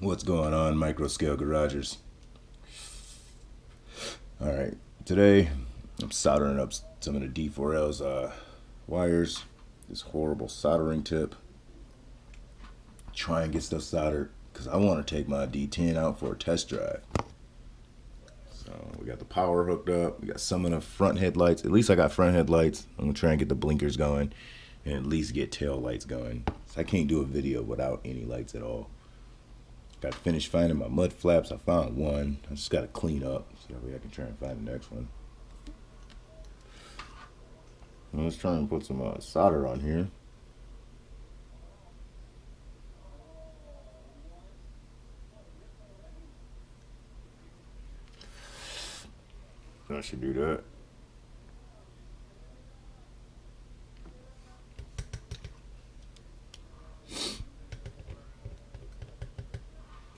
What's going on, MicroScaleGaragers? Alright, today I'm soldering up some of the D4L's wires. This horrible soldering tip. Try and get stuff soldered because I want to take my D10 out for a test drive. So we got the power hooked up. We got some of the front headlights. At least I got front headlights. I'm going to try and get the blinkers going and at least get tail lights going. So I can't do a video without any lights at all. Got finished finding my mud flaps. I found one. I just got to clean up so that way I can try and find the next one. Well, let's try and put some solder on here. I should do that.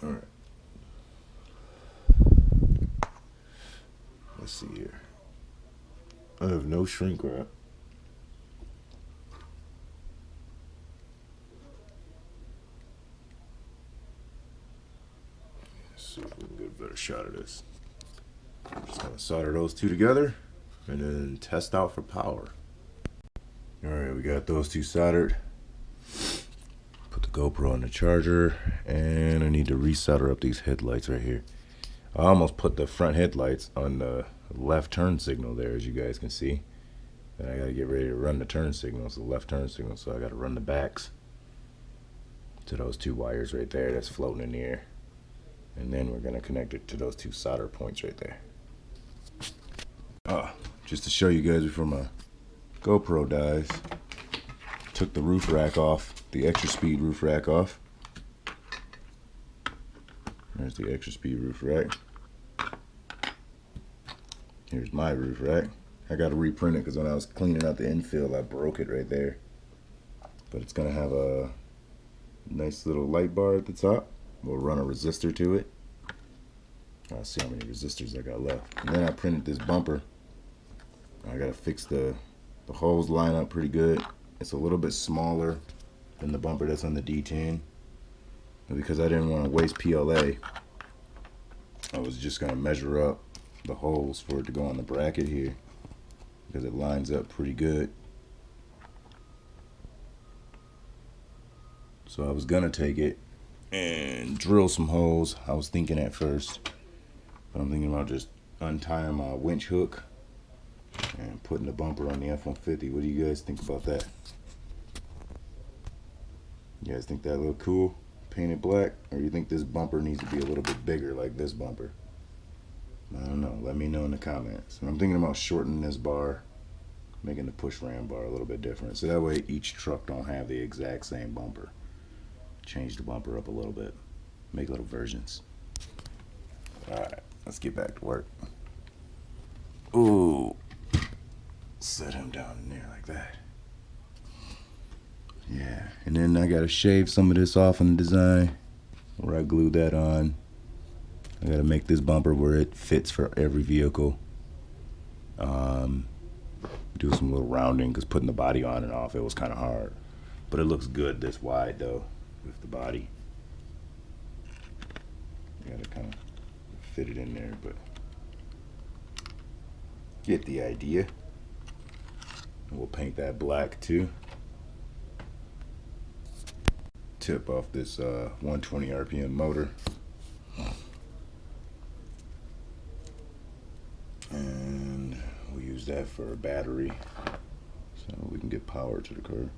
Alright. Let's see here. I have no shrink wrap. Let's see if we can get a better shot of this. I'm just gonna solder those two together and then test out for power. Alright, we got those two soldered. Put the GoPro on the charger, and I need to resolder up these headlights right here. I almost put the front headlights on the left turn signal there, as you guys can see. And I gotta get ready to run the turn signal, it's the left turn signal, so I gotta run the backs to those two wires right there that's floating in the air. And then we're gonna connect it to those two solder points right there. Just to show you guys before my GoPro dies, took the roof rack off, the extra speed roof rack off. There's the extra speed roof rack. Here's my roof rack. I got to reprint it because when I was cleaning out the infill, I broke it right there. But it's gonna have a nice little light bar at the top. We'll run a resistor to it. I'll see how many resistors I got left. And then I printed this bumper. I gotta fix the holes line up pretty good. It's a little bit smaller than the bumper that's on the D10. And because I didn't want to waste PLA, I was just gonna measure up the holes for it to go on the bracket here because it lines up pretty good. So I was gonna take it and drill some holes. I was thinking at first, but I'm thinking about just untying my winch hook and putting the bumper on the F-150. What do you guys think about that? You guys think that look cool, painted black? Or you think this bumper needs to be a little bit bigger like this bumper? I don't know, let me know in the comments. And I'm thinking about shortening this bar, making the push ram bar a little bit different, so that way each truck don't have the exact same bumper. Change the bumper up a little bit, make little versions. Alright, let's get back to work. Ooh, set him down in there like that. Yeah, and then I gotta shave some of this off in the design where I glued that on. I gotta make this bumper where it fits for every vehicle. Do some little rounding because putting the body on and off, it was kind of hard. But it looks good this wide though with the body. You gotta kind of fit it in there, but get the idea. And we'll paint that black too. Tip off this 120 RPM motor. And we'll use that for a battery so we can get power to the car.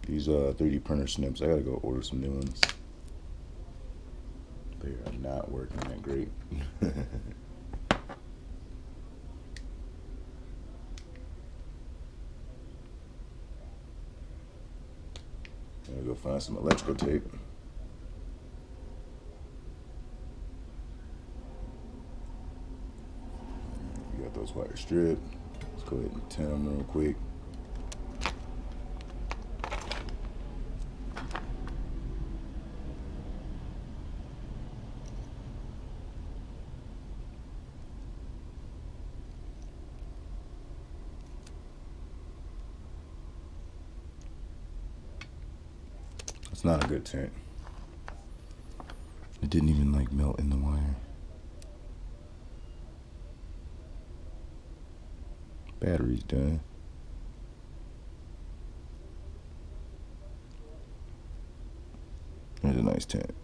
These 3D printer snips, I gotta go order some new ones. They are not working that great. I'm gonna go find some electrical tape. We got those wire strips. Let's go ahead and tin them real quick. It's not a good tint. It didn't even like melt in the wire. Battery's done. There's a nice tint.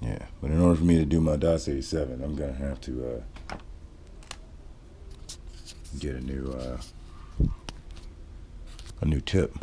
Yeah, but in order for me to do my DOS 87, I'm gonna have to get a new tip.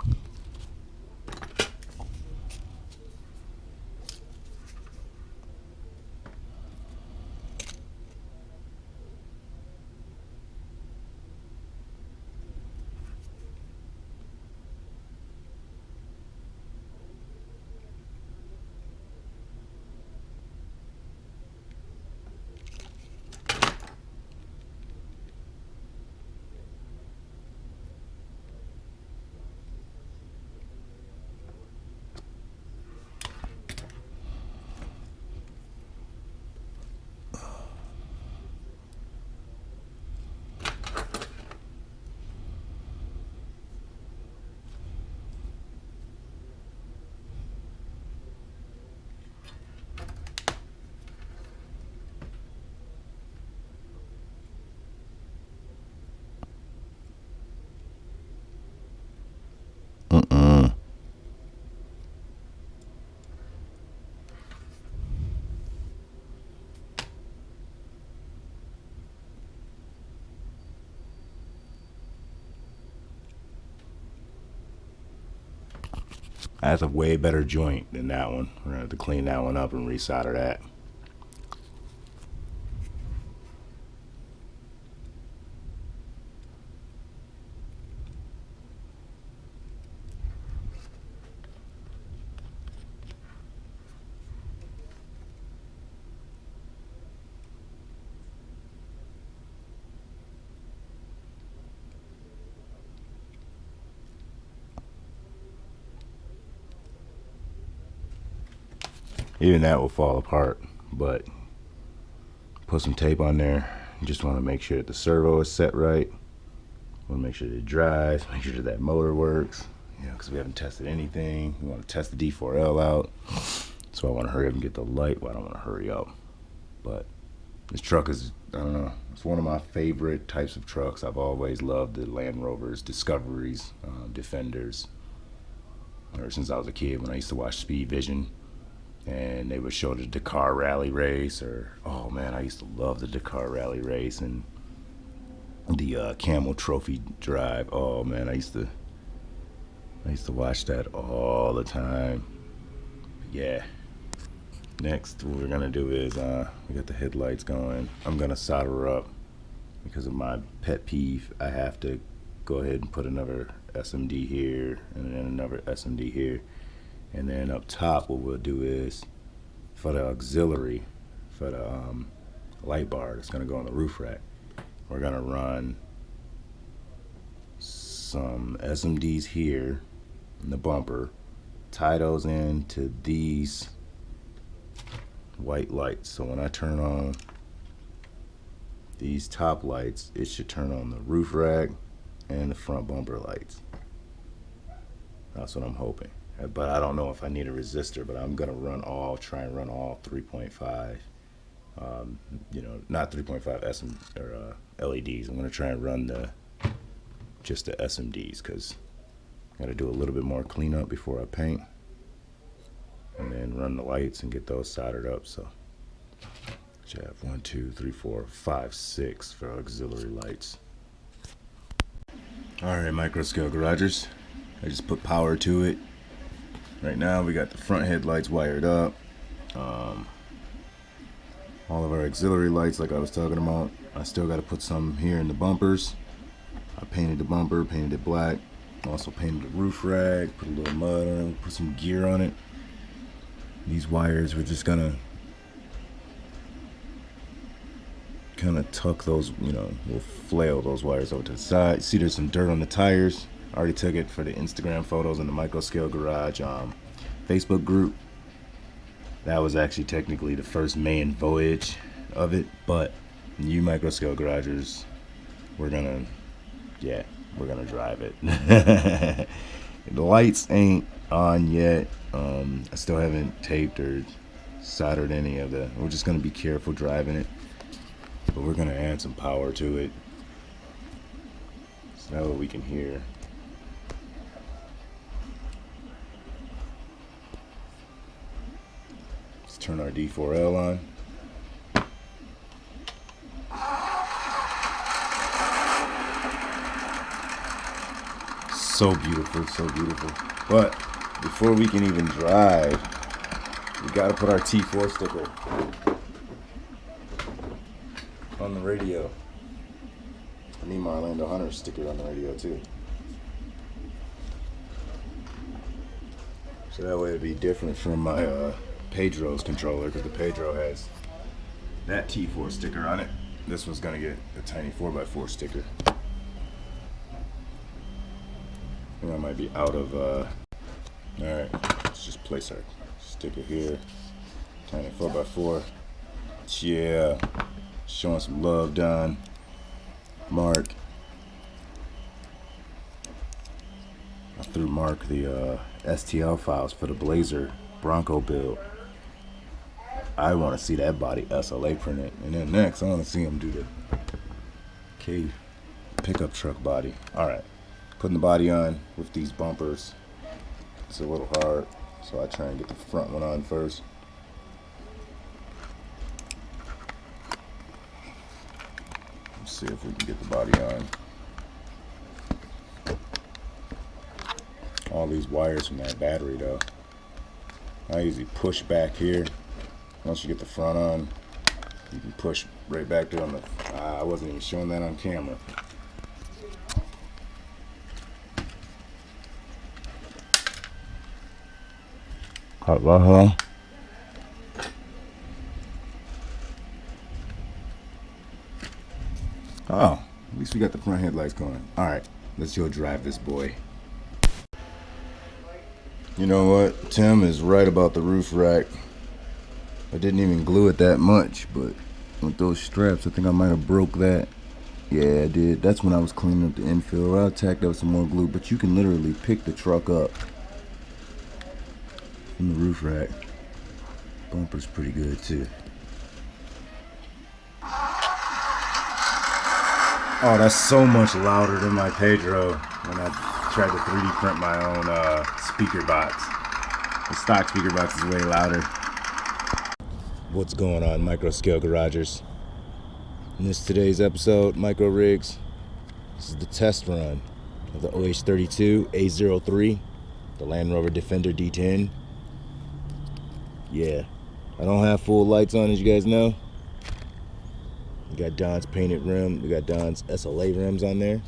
That's a way better joint than that one. We're gonna have to clean that one up and resolder that. Even that will fall apart, but put some tape on there. You just want to make sure that the servo is set right. Want to make sure that it drives, make sure that that motor works. You know, because we haven't tested anything. We want to test the D4L out. So I want to hurry up and get the light. Well, I don't want to hurry up. But this truck is, I don't know, it's one of my favorite types of trucks. I've always loved the Land Rovers, Discoveries, Defenders. Ever since I was a kid, when I used to watch Speed Vision, and they would show the Dakar Rally race, or oh man, I used to love the Dakar Rally race and the Camel Trophy drive. Oh man, I used to watch that all the time. Yeah. Next, what we're gonna do is we got the headlights going. I'm gonna solder up because of my pet peeve. I have to go ahead and put another SMD here and then another SMD here. And then up top, what we'll do is, for the auxiliary, for the light bar that's gonna go on the roof rack, we're gonna run some SMDs here in the bumper, tie those into these white lights. So when I turn on these top lights, it should turn on the roof rack and the front bumper lights. That's what I'm hoping. But I don't know if I need a resistor, but I'm gonna try and run all 3.5, you know, not 3.5 LEDs. I'm gonna try and run just the SMDs, because I gotta do a little bit more cleanup before I paint, and then run the lights and get those soldered up. So should have 1, 2, 3, 4, 5, 6 for auxiliary lights. All right, MicroScaleGaragers, I just put power to it. Right now we got the front headlights wired up. All of our auxiliary lights, like I was talking about, I still got to put some here in the bumpers. I painted the bumper, painted it black. Also painted the roof rack, put a little mud on it, put some gear on it. These wires, we're just gonna kind of tuck those, you know, we'll flail those wires over to the side. See, there's some dirt on the tires. I already took it for the Instagram photos in the MicroScaleGarage Facebook group. That was actually technically the first main voyage of it, but you MicroScaleGaragers, we're gonna we're gonna drive it. The lights ain't on yet. I still haven't taped or soldered any of the. We're just gonna be careful driving it, but we're gonna add some power to it so that way we can hear. Let's turn our D4L on. So beautiful, so beautiful. But before we can even drive, we gotta put our T4 sticker on the radio. I need my Orlando Hunter sticker on the radio too. So that way it'd be different from my Pedro's controller, because the Pedro has that T4 sticker on it. This one's gonna get a tiny 4x4 sticker. I think I might be out of, alright, let's just place our sticker here. Tiny 4x4. Yeah, showing some love, Don. Mark. I threw Mark the STL files for the Blazer Bronco build. I want to see that body SLA printed. And then next, I want to see him do the K pickup truck body. Alright. Putting the body on with these bumpers, it's a little hard, so I try and get the front one on first. Let's see if we can get the body on. All these wires from that battery though. I usually push back here. Once you get the front on, you can push right back there on the, I wasn't even showing that on camera. Oh, at least we got the front headlights going. Alright, let's go drive this boy. You know what? Tim is right about the roof rack. I didn't even glue it that much, but with those straps, I think I might have broke that. Yeah, I did. That's when I was cleaning up the infill. I tacked up some more glue, but you can literally pick the truck up from the roof rack. Bumper's pretty good too. Oh, that's so much louder than my Pedro when I tried to 3D print my own speaker box. The stock speaker box is way louder. What's going on, MicroScaleGaragers? In today's episode, Micro Rigs, this is the test run of the OH32 A03, the Land Rover Defender D10. Yeah, I don't have full lights on, as you guys know. We got Don's painted rim. We got Don's SLA rims on there.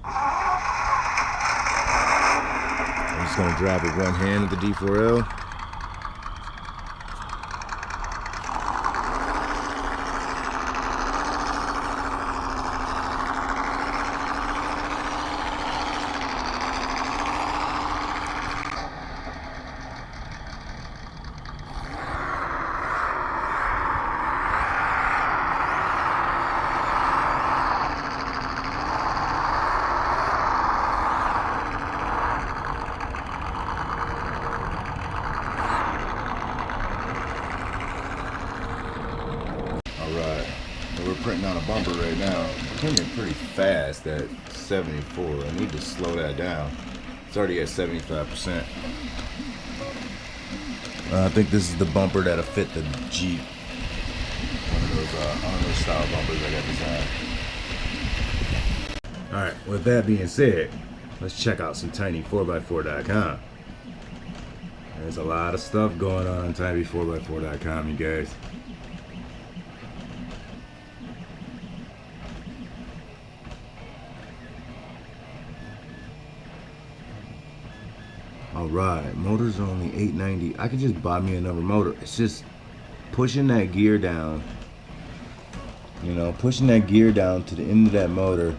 I'm just gonna drive with one hand with the D4L. We're printing on a bumper right now. I'm printing pretty fast at 74. I need to slow that down. It's already at 75%. I think this is the bumper that'll fit the Jeep. One of those Arnold style bumpers I got designed. Alright, with that being said, let's check out some tiny4x4.com. There's a lot of stuff going on tiny4x4.com, you guys. Alright, motors are only $890. I could just buy me another motor. It's just pushing that gear down. You know, pushing that gear down to the end of that motor.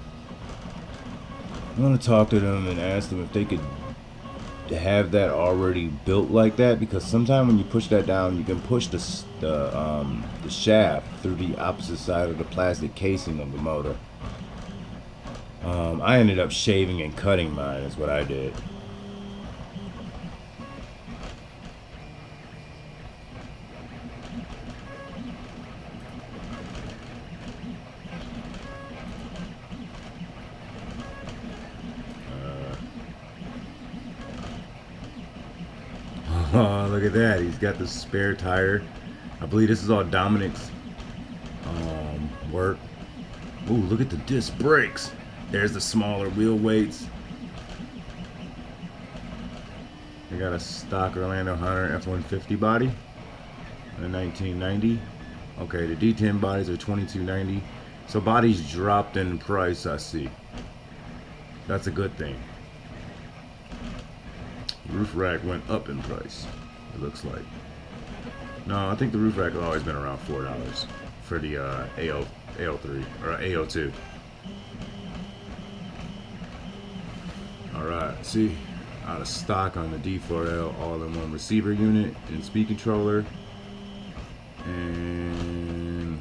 I'm gonna talk to them and ask them if they could have that already built like that, because sometimes when you push that down, you can push the shaft through the opposite side of the plastic casing of the motor. I ended up shaving and cutting mine is what I did. Oh, look at that. He's got the spare tire. I believe this is all Dominic's work. Ooh, look at the disc brakes. There's the smaller wheel weights. They got a stock Orlando Hunter F-150 body. A 1990. Okay, the D10 bodies are $22.90. So bodies dropped in price, I see. That's a good thing. Roof rack went up in price, it looks like. No, I think the roof rack has always been around $4 for the AO3 or AO2. Alright, see, out of stock on the D4L all-in-one receiver unit and speed controller. And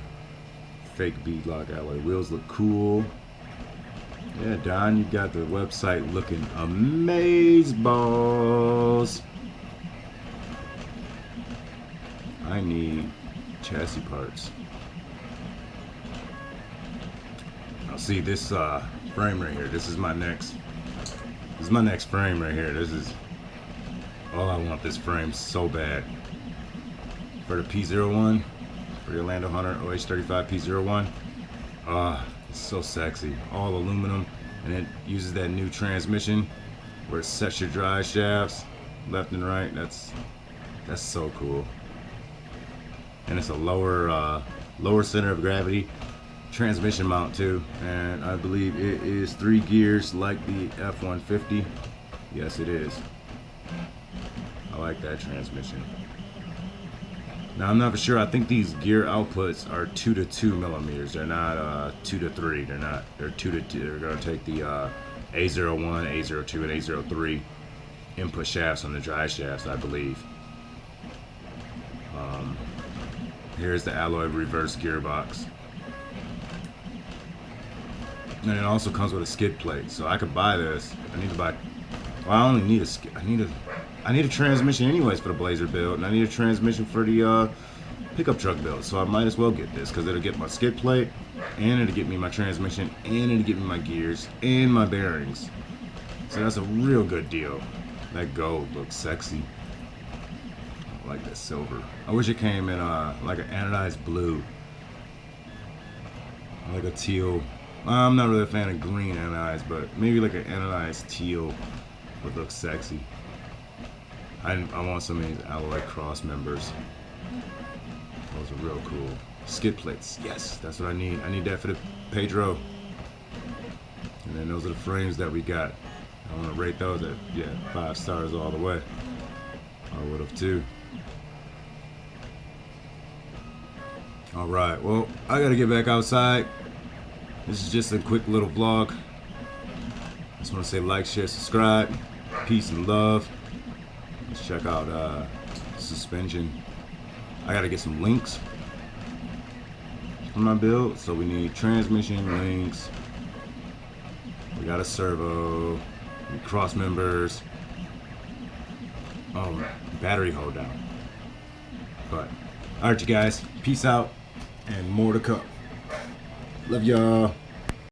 fake beadlock alloy wheels look cool. Yeah, Don, you got the website looking amazeballs. I need chassis parts. Now see this frame right here. This is my next frame right here. This is all I want, this frame so bad. For the P01, for the Orlando Hunter OH35 P01. It's so sexy. All aluminum, and it uses that new transmission where it sets your drive shafts left and right. That's so cool. And it's a lower center of gravity transmission mount too, and I believe it is 3 gears like the F-150. Yes, it is. I like that transmission. Now I'm not for sure. I think these gear outputs are 2 to 2 millimeters. They're not 2 to 3. They're not. They're 2 to 2. They're gonna take the A01, A02, and A03 input shafts on the drive shafts, I believe. Here's the alloy reverse gearbox, and it also comes with a skid plate. So I could buy this. I need to buy. Well, I only need a skid. I need a transmission anyways for the Blazer build, and I need a transmission for the pickup truck build. So I might as well get this because it'll get my skid plate, and it'll get me my transmission, and it'll get me my gears and my bearings. So that's a real good deal. That gold looks sexy. I like that silver. I wish it came in like an anodized blue, like a teal. I'm not really a fan of green anodized, but maybe like an anodized teal would look sexy. I want some of these alloy cross members. Those are real cool. Skid plates, yes, that's what I need. I need that for the Pedro. And then those are the frames that we got. I want to rate those at 5 stars all the way. I would have too. All right, well, I gotta get back outside. This is just a quick little vlog. Just want to say like, share, subscribe. Peace and love. Let's check out suspension. I gotta get some links for my build. So we need transmission links. We got a servo. We cross members. Oh, battery hold down. But all right, you guys. Peace out, and more to come. Love y'all.